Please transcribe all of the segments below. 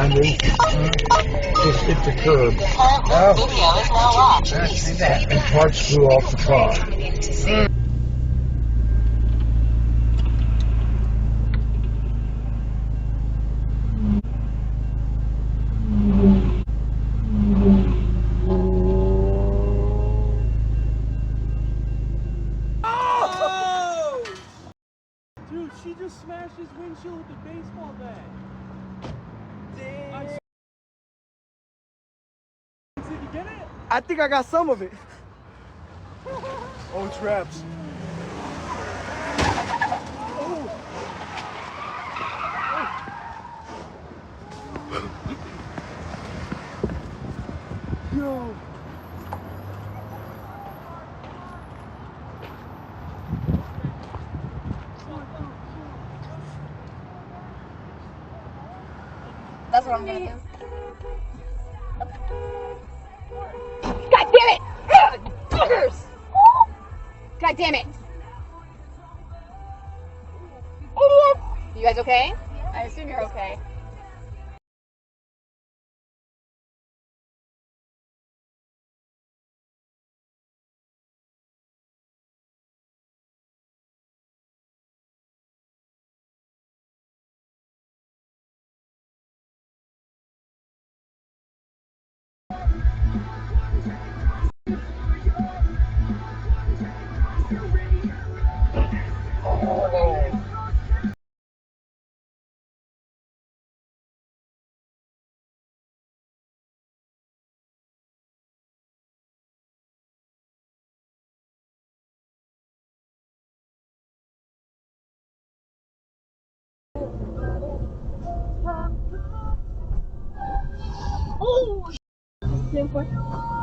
behind me. Just hit the curb. Video is now live. And parts flew off the car. Dude, she just smashed his windshield with the baseball bat. Damn. Did you get it? I think I got some of it. Oh, traps. Oh. Yo. That's what I'm gonna do. God damn it! Fuckers! God damn it! Idiot! You guys okay? I assume you're okay.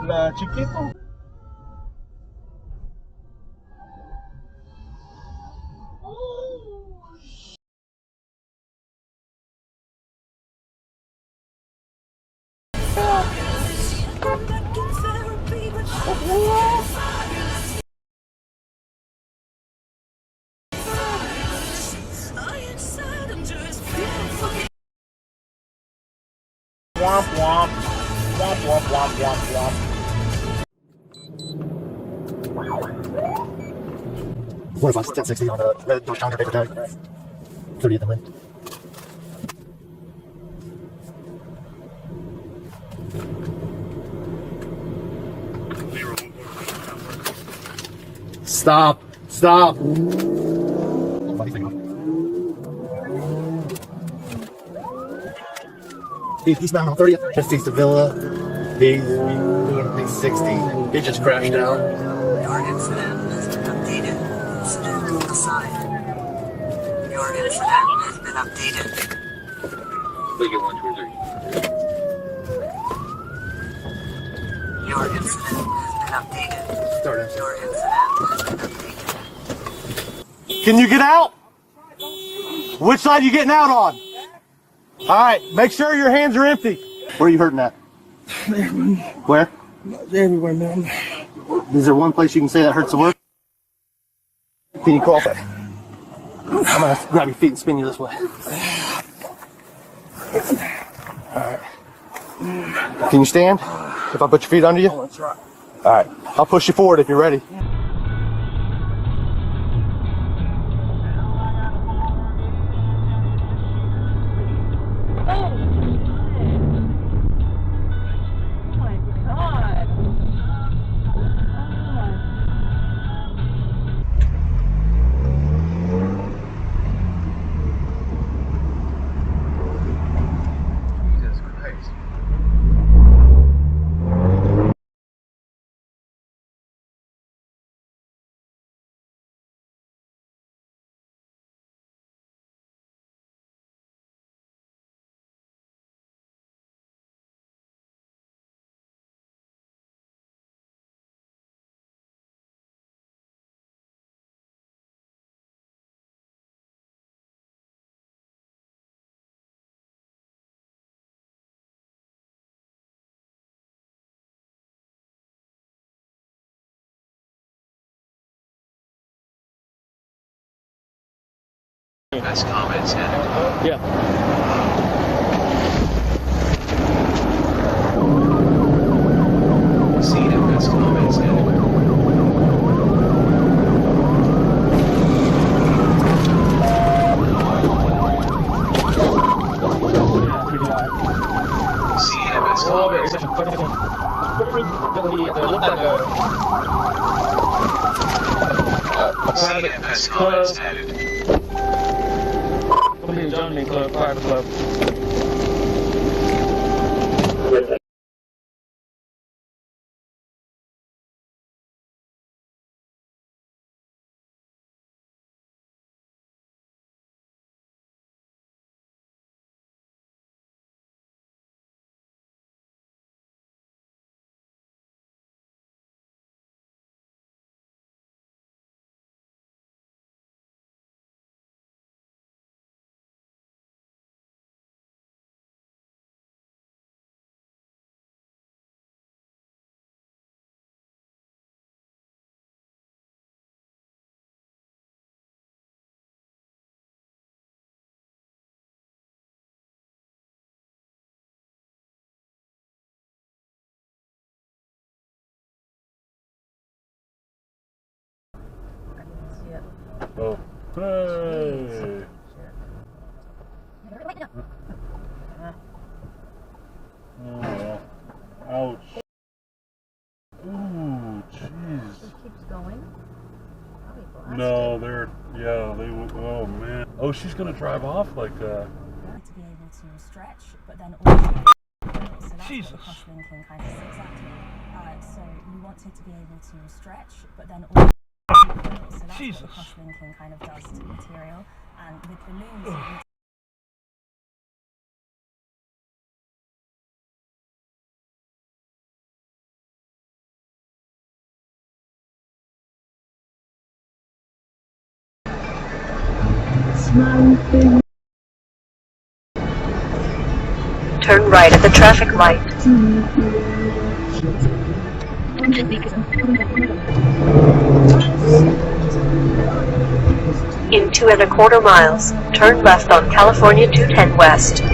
La chiquito. Womp womp. Womp womp womp womp womp. 45, 1060 on a red Dodge Challenger paper tag. 30 at the lint. Stop! Stop! Eastbound on 30th, just east of Villa. Big 60. It just crashed out. Your incident has been updated. Incident assigned. Your incident has been updated. Your incident has been updated. Your incident has been updated. Can you get out? Which side are you getting out on? Alright, make sure your hands are empty. Where are you hurting at? Where? Everywhere, man. Is there one place you can say that hurts the worst? Can you cough it? I'm gonna grab your feet and spin you this way. Alright. Can you stand? If I put your feet under you? That's right. Alright. I'll push you forward if you're ready. Best comments and Yeah. Private club. Oh, hey! Oh, ouch. Ooh, jeez. It keeps going. No, oh man. Oh, she's gonna drive off like that. To be able to stretch, but then also, so that's Jesus. what the crosslinking kind of sits at. So you want it to be able to stretch, but then also, so that's Jesus. what the crosslinking kind of does to the material. And with balloons, Turn right at the traffic light. In 2¼ miles, turn left on California 210 West.